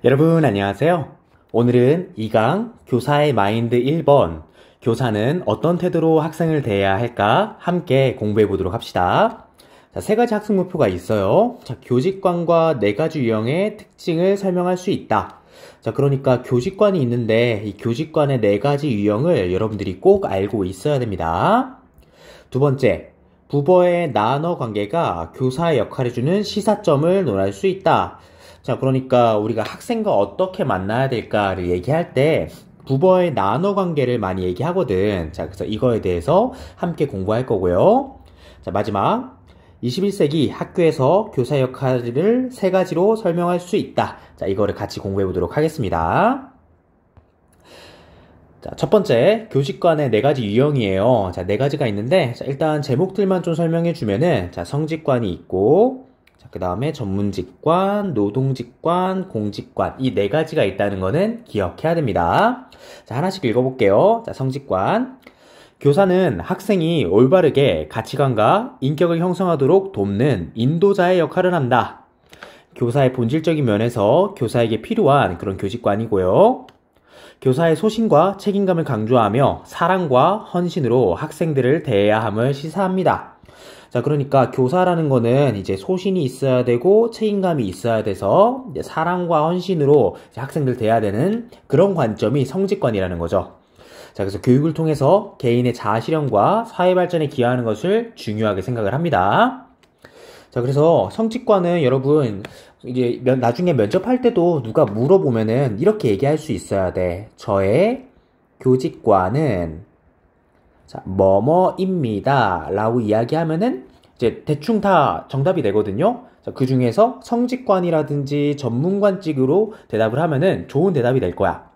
여러분 안녕하세요. 오늘은 2강 교사의 마인드 1번 교사는 어떤 태도로 학생을 대해야 할까 함께 공부해 보도록 합시다. 자, 세 가지 학습 목표가 있어요. 자, 교직관과 네 가지 유형의 특징을 설명할 수 있다. 자, 그러니까 교직관이 있는데 이 교직관의 네 가지 유형을 여러분들이 꼭 알고 있어야 됩니다. 두 번째, 부버의 나-너 관계가 교사의 역할을 주는 시사점을 논할 수 있다. 자, 그러니까 우리가 학생과 어떻게 만나야 될까를 얘기할 때 부버의 나-너 관계를 많이 얘기하거든. 자, 그래서 이거에 대해서 함께 공부할 거고요. 자, 마지막 21세기 학교에서 교사 역할을 세 가지로 설명할 수 있다. 자, 이거를 같이 공부해 보도록 하겠습니다. 자, 첫 번째, 교직관의 네 가지 유형이에요. 자, 네 가지가 있는데, 자, 일단 제목들만 좀 설명해 주면은, 자, 성직관이 있고, 자, 그 다음에 전문직관, 노동직관, 공직관, 이 네 가지가 있다는 거는 기억해야 됩니다. 자, 하나씩 읽어볼게요. 자, 성직관. 교사는 학생이 올바르게 가치관과 인격을 형성하도록 돕는 인도자의 역할을 한다. 교사의 본질적인 면에서 교사에게 필요한 그런 교직관이고요. 교사의 소신과 책임감을 강조하며 사랑과 헌신으로 학생들을 대해야 함을 시사합니다. 자, 그러니까 교사라는 거는 이제 소신이 있어야 되고 책임감이 있어야 돼서 이제 사랑과 헌신으로 이제 학생들 대해야 되는 그런 관점이 성직관이라는 거죠. 자, 그래서 교육을 통해서 개인의 자아실현과 사회 발전에 기여하는 것을 중요하게 생각을 합니다. 자, 그래서 성직관은 여러분 이제 나중에 면접할 때도 누가 물어보면은 이렇게 얘기할 수 있어야 돼. 저의 교직관은 자, 뭐뭐입니다 라고 이야기하면은 이제 대충 다 정답이 되거든요. 자, 그 중에서 성직관이라든지 전문관직으로 대답을 하면은 좋은 대답이 될 거야.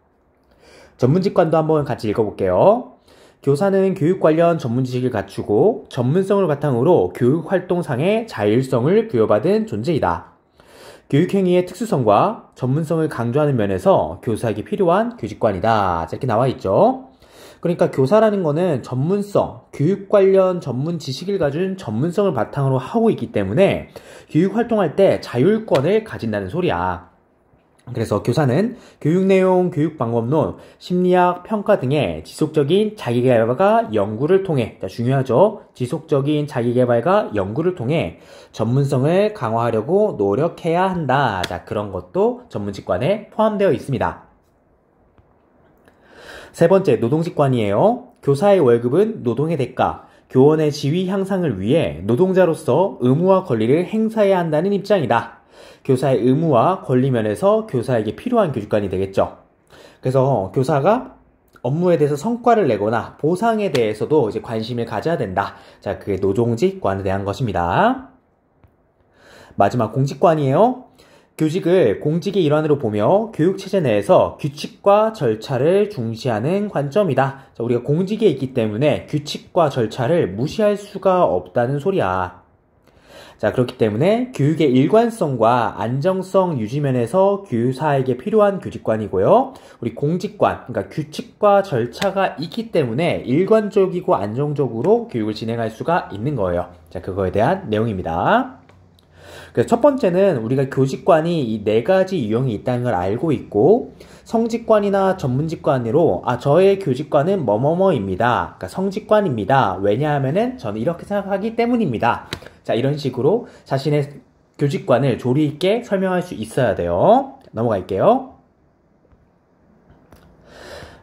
전문직관도 한번 같이 읽어볼게요. 교사는 교육 관련 전문 지식을 갖추고 전문성을 바탕으로 교육 활동상의 자율성을 부여받은 존재이다. 교육행위의 특수성과 전문성을 강조하는 면에서 교사에게 필요한 교직관이다. 이렇게 나와 있죠. 그러니까 교사라는 거는 전문성, 교육 관련 전문 지식을 가진 전문성을 바탕으로 하고 있기 때문에 교육 활동할 때 자율권을 가진다는 소리야. 그래서 교사는 교육 내용, 교육 방법론, 심리학, 평가 등의 지속적인 자기개발과 연구를 통해, 중요하죠. 지속적인 자기개발과 연구를 통해 전문성을 강화하려고 노력해야 한다. 자, 그런 것도 전문직관에 포함되어 있습니다. 세 번째, 노동직관이에요. 교사의 월급은 노동의 대가, 교원의 지위 향상을 위해 노동자로서 의무와 권리를 행사해야 한다는 입장이다. 교사의 의무와 권리 면에서 교사에게 필요한 교직관이 되겠죠. 그래서 교사가 업무에 대해서 성과를 내거나 보상에 대해서도 이제 관심을 가져야 된다. 자, 그게 노동직관에 대한 것입니다. 마지막 공직관이에요. 교직을 공직의 일환으로 보며 교육체제 내에서 규칙과 절차를 중시하는 관점이다. 자, 우리가 공직에 있기 때문에 규칙과 절차를 무시할 수가 없다는 소리야. 자, 그렇기 때문에 교육의 일관성과 안정성 유지 면에서 교사에게 필요한 교직관이고요. 우리 공직관, 그러니까 규칙과 절차가 있기 때문에 일관적이고 안정적으로 교육을 진행할 수가 있는 거예요. 자, 그거에 대한 내용입니다. 그래서 첫 번째는 우리가 교직관이 이 네 가지 유형이 있다는 걸 알고 있고, 성직관이나 전문직관으로 저의 교직관은 뭐뭐뭐입니다. 그러니까 성직관입니다. 왜냐하면은 저는 이렇게 생각하기 때문입니다. 자, 이런 식으로 자신의 교직관을 조리 있게 설명할 수 있어야 돼요. 자, 넘어갈게요.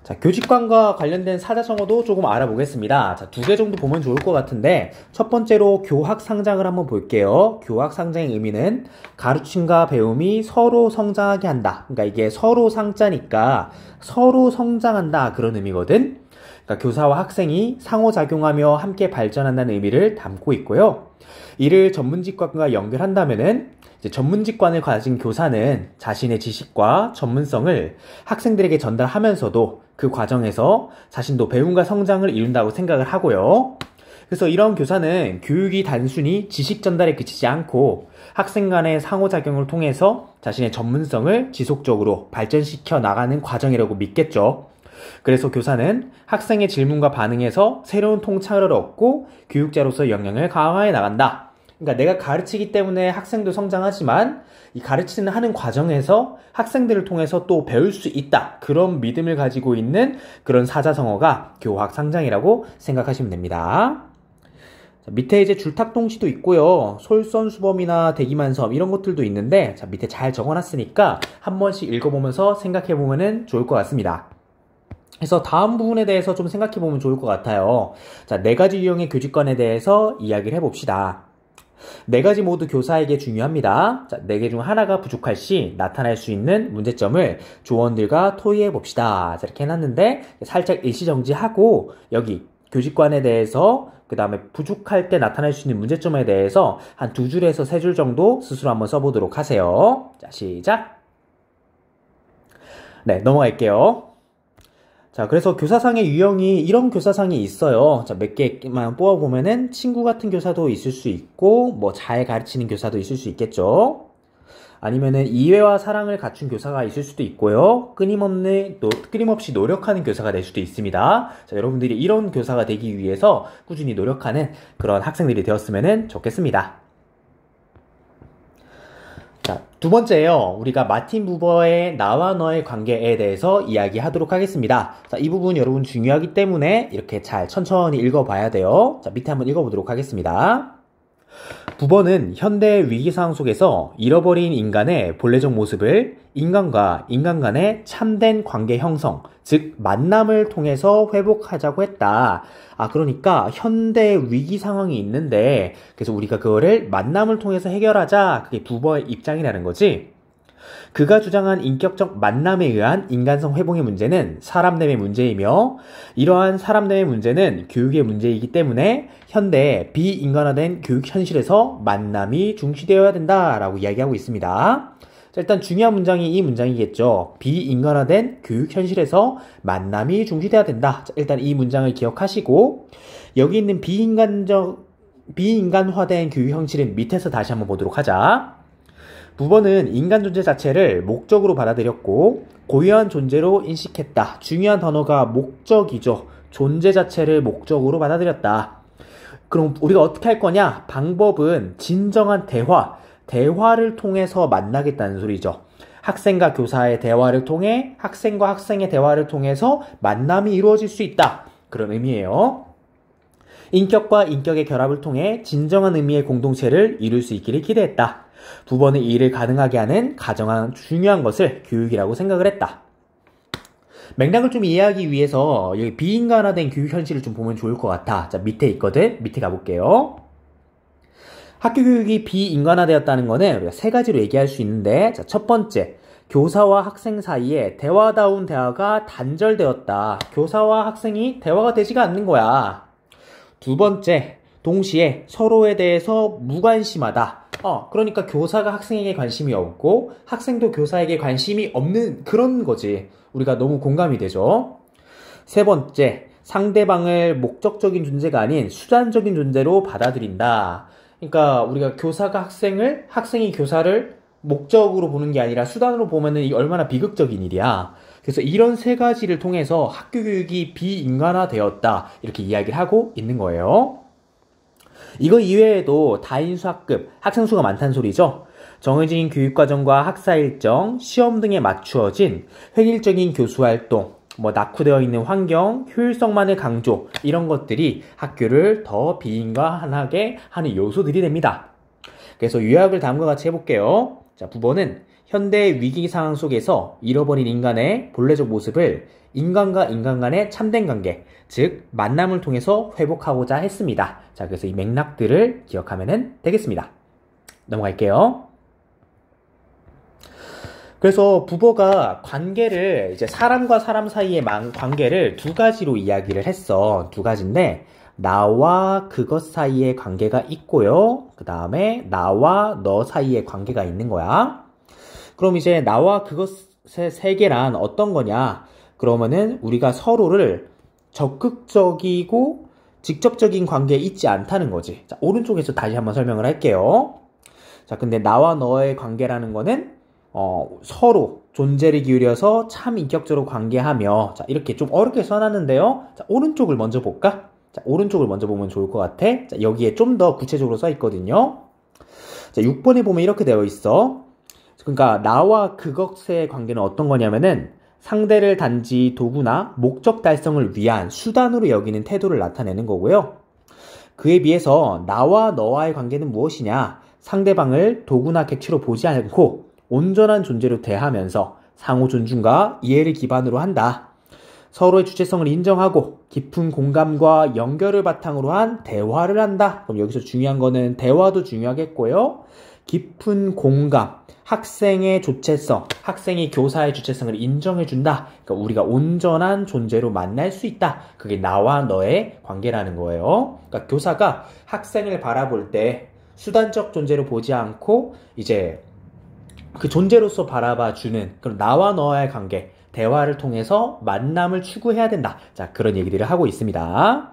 자, 교직관과 관련된 사자성어도 조금 알아보겠습니다. 자, 두 개 정도 보면 좋을 것 같은데, 첫 번째로 교학상장을 한번 볼게요. 교학상장의 의미는 가르침과 배움이 서로 성장하게 한다. 그러니까 이게 서로 상자니까 서로 성장한다. 그런 의미거든. 그러니까 교사와 학생이 상호작용하며 함께 발전한다는 의미를 담고 있고요. 이를 전문직관과 연결한다면은 이제 전문직관을 가진 교사는 자신의 지식과 전문성을 학생들에게 전달하면서도 그 과정에서 자신도 배움과 성장을 이룬다고 생각을 하고요. 그래서 이런 교사는 교육이 단순히 지식 전달에 그치지 않고 학생 간의 상호작용을 통해서 자신의 전문성을 지속적으로 발전시켜 나가는 과정이라고 믿겠죠. 그래서 교사는 학생의 질문과 반응에서 새로운 통찰을 얻고 교육자로서 역량을 강화해 나간다. 그러니까 내가 가르치기 때문에 학생도 성장하지만 이 가르치는 하는 과정에서 학생들을 통해서 또 배울 수 있다. 그런 믿음을 가지고 있는 그런 사자성어가 교학상장이라고 생각하시면 됩니다. 자, 밑에 이제 줄탁동시도 있고요. 솔선수범이나 대기만섬 이런 것들도 있는데 자, 밑에 잘 적어놨으니까 한 번씩 읽어보면서 생각해보면 좋을 것 같습니다. 그래서 다음 부분에 대해서 좀 생각해보면 좋을 것 같아요. 자, 4가지 유형의 교직관에 대해서 이야기를 해봅시다. 4가지 모두 교사에게 중요합니다. 자, 4개 중 하나가 부족할 시 나타날 수 있는 문제점을 조원들과 토의해봅시다. 자, 이렇게 해놨는데 살짝 일시정지하고 여기 교직관에 대해서 그 다음에 부족할 때 나타날 수 있는 문제점에 대해서 한 2줄에서 3줄 정도 스스로 한번 써보도록 하세요. 자, 시작! 네, 넘어갈게요. 자, 그래서 교사상의 유형이 이런 교사상이 있어요. 자, 몇 개만 뽑아보면은 친구 같은 교사도 있을 수 있고 뭐 잘 가르치는 교사도 있을 수 있겠죠. 아니면은 이해와 사랑을 갖춘 교사가 있을 수도 있고요. 끊임없이 노력하는 교사가 될 수도 있습니다. 자, 여러분들이 이런 교사가 되기 위해서 꾸준히 노력하는 그런 학생들이 되었으면 좋겠습니다. 자, 2번째요. 우리가 마틴 부버의 나와 너의 관계에 대해서 이야기하도록 하겠습니다. 자, 이 부분 여러분 중요하기 때문에 이렇게 잘 천천히 읽어봐야 돼요. 자, 밑에 한번 읽어보도록 하겠습니다. 부버는 현대 위기상황 속에서 잃어버린 인간의 본래적 모습을 인간과 인간 간의 참된 관계 형성, 즉 만남을 통해서 회복하자고 했다. 그러니까 현대 위기 상황이 있는데 그래서 우리가 그거를 만남을 통해서 해결하자. 그게 부버의 입장이라는 거지. 그가 주장한 인격적 만남에 의한 인간성 회복의 문제는 사람 내의 문제이며 이러한 사람 내의 문제는 교육의 문제이기 때문에 현대 비인간화된 교육 현실에서 만남이 중시되어야 된다라고 이야기하고 있습니다. 자, 일단 중요한 문장이 이 문장이겠죠. 비인간화된 교육 현실에서 만남이 중시되어야 된다. 자, 일단 이 문장을 기억하시고 여기 있는 비인간화된 교육 형식은 밑에서 다시 한번 보도록 하자. 부버는 인간 존재 자체를 목적으로 받아들였고 고유한 존재로 인식했다. 중요한 단어가 목적이죠. 존재 자체를 목적으로 받아들였다. 그럼 우리가 어떻게 할 거냐? 방법은 진정한 대화를 통해서 만나겠다는 소리죠. 학생과 교사의 대화를 통해 학생과 학생의 대화를 통해서 만남이 이루어질 수 있다. 그런 의미예요. 인격과 인격의 결합을 통해 진정한 의미의 공동체를 이룰 수 있기를 기대했다. 부버는 이 일을 가능하게 하는 가장 중요한 것을 교육이라고 생각을 했다. 맥락을 좀 이해하기 위해서 여기 비인간화된 교육 현실을 좀 보면 좋을 것 같아. 자, 밑에 있거든. 밑에 가볼게요. 학교 교육이 비인간화되었다는 거는 우리가 3가지로 얘기할 수 있는데 자, 첫 번째, 교사와 학생 사이에 대화다운 대화가 단절되었다. 교사와 학생이 대화가 되지가 않는 거야. 2번째, 동시에 서로에 대해서 무관심하다. 그러니까 교사가 학생에게 관심이 없고 학생도 교사에게 관심이 없는 그런 거지. 우리가 너무 공감이 되죠. 3번째, 상대방을 목적적인 존재가 아닌 수단적인 존재로 받아들인다. 그러니까 우리가 교사가 학생이 교사를 목적으로 보는 게 아니라 수단으로 보면은 이게 얼마나 비극적인 일이야. 그래서 이런 3가지를 통해서 학교 교육이 비인간화되었다. 이렇게 이야기를 하고 있는 거예요. 이거 이외에도 다인수 학급, 학생 수가 많다는 소리죠. 정해진 교육과정과 학사 일정, 시험 등에 맞추어진 획일적인 교수활동, 낙후되어 있는 환경, 효율성만의 강조 이런 것들이 학교를 더 비인간하게 하는 요소들이 됩니다. 그래서 요약을 다음과 같이 해볼게요. 자, 부버는 현대 위기 상황 속에서 잃어버린 인간의 본래적 모습을 인간과 인간 간의 참된 관계, 즉 만남을 통해서 회복하고자 했습니다. 자, 그래서 이 맥락들을 기억하면 되겠습니다. 넘어갈게요. 그래서 부버가 관계를 이제 사람과 사람 사이의 관계를 2가지로 이야기를 했어. 2가지인데 나와 그것 사이의 관계가 있고요. 그 다음에 나와 너 사이의 관계가 있는 거야. 그럼 이제 나와 그것의 세계란 어떤 거냐? 그러면은 우리가 서로를 적극적이고 직접적인 관계에 있지 않다는 거지. 자, 오른쪽에서 다시 한번 설명을 할게요. 자, 근데 나와 너의 관계라는 거는 서로 존재를 기울여서 참 인격적으로 관계하며, 자, 이렇게 좀 어렵게 써놨는데요. 자, 오른쪽을 먼저 볼까? 자, 오른쪽을 먼저 보면 좋을 것 같아. 자, 여기에 좀 더 구체적으로 써 있거든요. 자, 6번에 보면 이렇게 되어 있어. 그러니까 나와 그것의 관계는 어떤 거냐면은 상대를 단지 도구나 목적 달성을 위한 수단으로 여기는 태도를 나타내는 거고요. 그에 비해서 나와 너와의 관계는 무엇이냐? 상대방을 도구나 객체로 보지 않고 온전한 존재로 대하면서 상호 존중과 이해를 기반으로 한다. 서로의 주체성을 인정하고 깊은 공감과 연결을 바탕으로 한 대화를 한다. 그럼 여기서 중요한 거는 대화도 중요하겠고요. 깊은 공감, 학생의 주체성, 학생이 교사의 주체성을 인정해준다. 그러니까 우리가 온전한 존재로 만날 수 있다. 그게 나와 너의 관계라는 거예요. 그러니까 교사가 학생을 바라볼 때 수단적 존재로 보지 않고 이제 그 존재로서 바라봐주는 그런 나와 너와의 관계, 대화를 통해서 만남을 추구해야 된다. 자, 그런 얘기들을 하고 있습니다.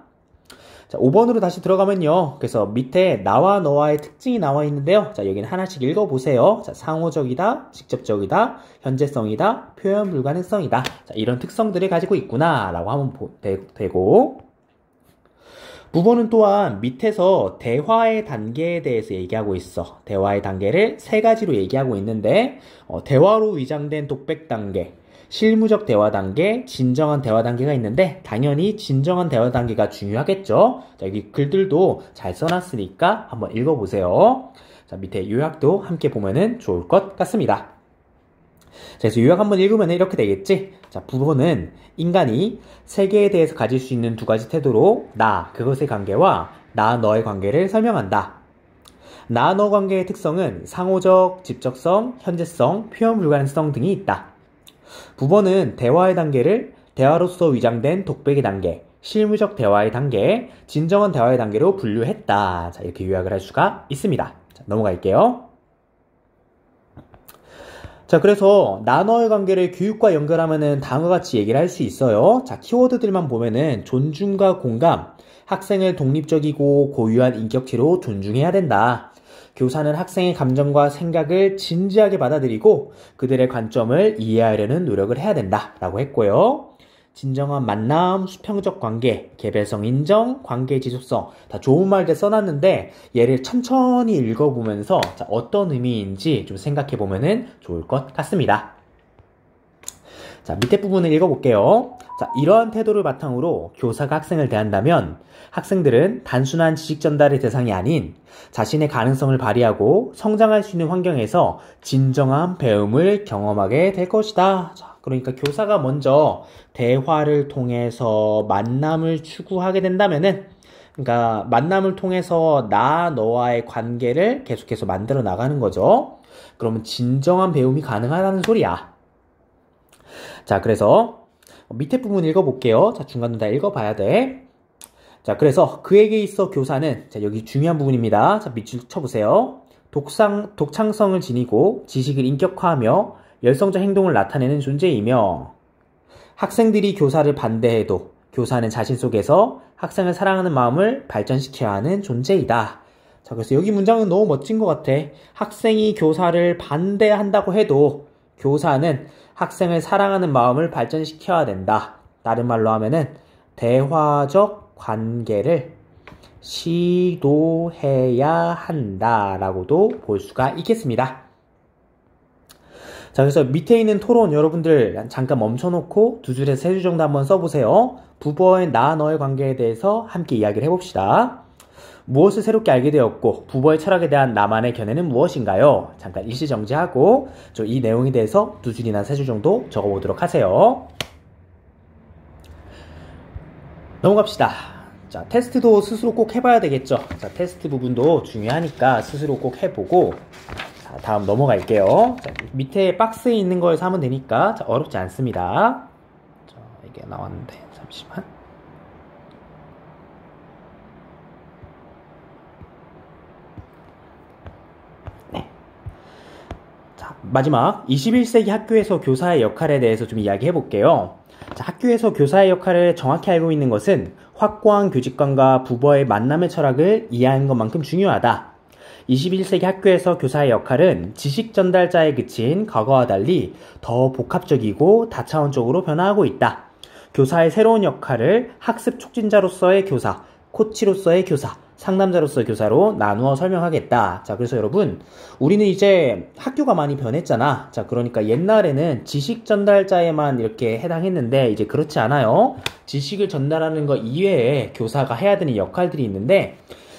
자, 5번으로 다시 들어가면요. 그래서 밑에 나와 너와의 특징이 나와 있는데요. 자, 여기는 하나씩 읽어보세요. 자, 상호적이다, 직접적이다, 현재성이다, 표현 불가능성이다. 자, 이런 특성들을 가지고 있구나 라고 하면 되고, 부번은 또한 밑에서 대화의 단계에 대해서 얘기하고 있어. 대화의 단계를 세 가지로 얘기하고 있는데, 대화로 위장된 독백 단계, 실무적 대화 단계, 진정한 대화 단계가 있는데 당연히 진정한 대화 단계가 중요하겠죠. 자, 여기 글들도 잘 써놨으니까 한번 읽어보세요. 자, 밑에 요약도 함께 보면은 좋을 것 같습니다. 자, 그래서 요약 한번 읽으면 이렇게 되겠지. 자, 부분은 인간이 세계에 대해서 가질 수 있는 두 가지 태도로 나, 그것의 관계와 나, 너의 관계를 설명한다. 나, 너 관계의 특성은 상호적, 직접성, 현재성, 표현 불가능성 등이 있다. 부번은 대화의 단계를 대화로서 위장된 독백의 단계, 실무적 대화의 단계, 진정한 대화의 단계로 분류했다. 자, 이렇게 요약을 할 수가 있습니다. 자, 넘어갈게요. 자, 그래서 나너의 관계를 교육과 연결하면은 다음과 같이 얘기를 할 수 있어요. 자, 키워드들만 보면은 존중과 공감, 학생을 독립적이고 고유한 인격체로 존중해야 된다. 교사는 학생의 감정과 생각을 진지하게 받아들이고 그들의 관점을 이해하려는 노력을 해야 된다 라고 했고요. 진정한 만남, 수평적 관계, 개별성 인정, 관계 지속성 다 좋은 말들 써놨는데 얘를 천천히 읽어보면서 자, 어떤 의미인지 좀 생각해보면 좋을 것 같습니다. 자, 밑에 부분을 읽어볼게요. 자, 이러한 태도를 바탕으로 교사가 학생을 대한다면 학생들은 단순한 지식 전달의 대상이 아닌 자신의 가능성을 발휘하고 성장할 수 있는 환경에서 진정한 배움을 경험하게 될 것이다. 자, 그러니까 교사가 먼저 대화를 통해서 만남을 추구하게 된다면은 그러니까 만남을 통해서 나, 너와의 관계를 계속해서 만들어 나가는 거죠. 그러면 진정한 배움이 가능하다는 소리야. 자, 그래서 밑에 부분 읽어볼게요. 자, 중간도 다 읽어봐야 돼. 자, 그래서 그에게 있어 교사는 자, 여기 중요한 부분입니다. 자, 밑줄 쳐보세요. 독창성을 지니고 지식을 인격화하며 열성적 행동을 나타내는 존재이며 학생들이 교사를 반대해도 교사는 자신 속에서 학생을 사랑하는 마음을 발전시켜야 하는 존재이다. 자, 그래서 여기 문장은 너무 멋진 것 같아. 학생이 교사를 반대한다고 해도 교사는 학생을 사랑하는 마음을 발전시켜야 된다. 다른 말로 하면은 대화적 관계를 시도해야 한다라고도 볼 수가 있겠습니다. 자, 그래서 밑에 있는 토론 여러분들 잠깐 멈춰놓고 두 줄에서 세 줄 정도 한번 써보세요. 부버의 나, 너의 관계에 대해서 함께 이야기를 해봅시다. 무엇을 새롭게 알게 되었고 부버의 철학에 대한 나만의 견해는 무엇인가요? 잠깐 일시정지하고 이 내용에 대해서 두 줄이나 세 줄 정도 적어보도록 하세요. 넘어갑시다. 자, 테스트도 스스로 꼭 해봐야 되겠죠. 자, 테스트 부분도 중요하니까 스스로 꼭 해보고 자, 다음 넘어갈게요. 자, 밑에 박스에 있는 걸 사면 되니까 자, 어렵지 않습니다. 자, 이게 나왔는데 잠시만. 마지막 21세기 학교에서 교사의 역할에 대해서 좀 이야기해 볼게요. 자, 학교에서 교사의 역할을 정확히 알고 있는 것은 확고한 교직관과 부버의 만남의 철학을 이해하는 것만큼 중요하다. 21세기 학교에서 교사의 역할은 지식 전달자에 그친 과거와 달리 더 복합적이고 다차원적으로 변화하고 있다. 교사의 새로운 역할을 학습 촉진자로서의 교사, 코치로서의 교사, 상담자로서 교사로 나누어 설명하겠다. 자, 그래서 여러분, 우리는 이제 학교가 많이 변했잖아. 자, 그러니까 옛날에는 지식 전달자에만 이렇게 해당했는데, 이제 그렇지 않아요. 지식을 전달하는 것 이외에 교사가 해야 되는 역할들이 있는데,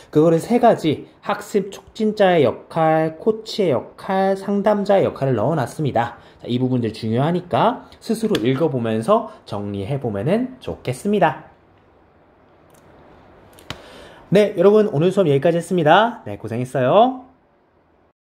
그거를 세 가지, 학습 촉진자의 역할, 코치의 역할, 상담자의 역할을 넣어놨습니다. 자, 이 부분들 중요하니까 스스로 읽어보면서 정리해보면 좋겠습니다. 네, 여러분 오늘 수업 여기까지 했습니다. 네, 고생했어요.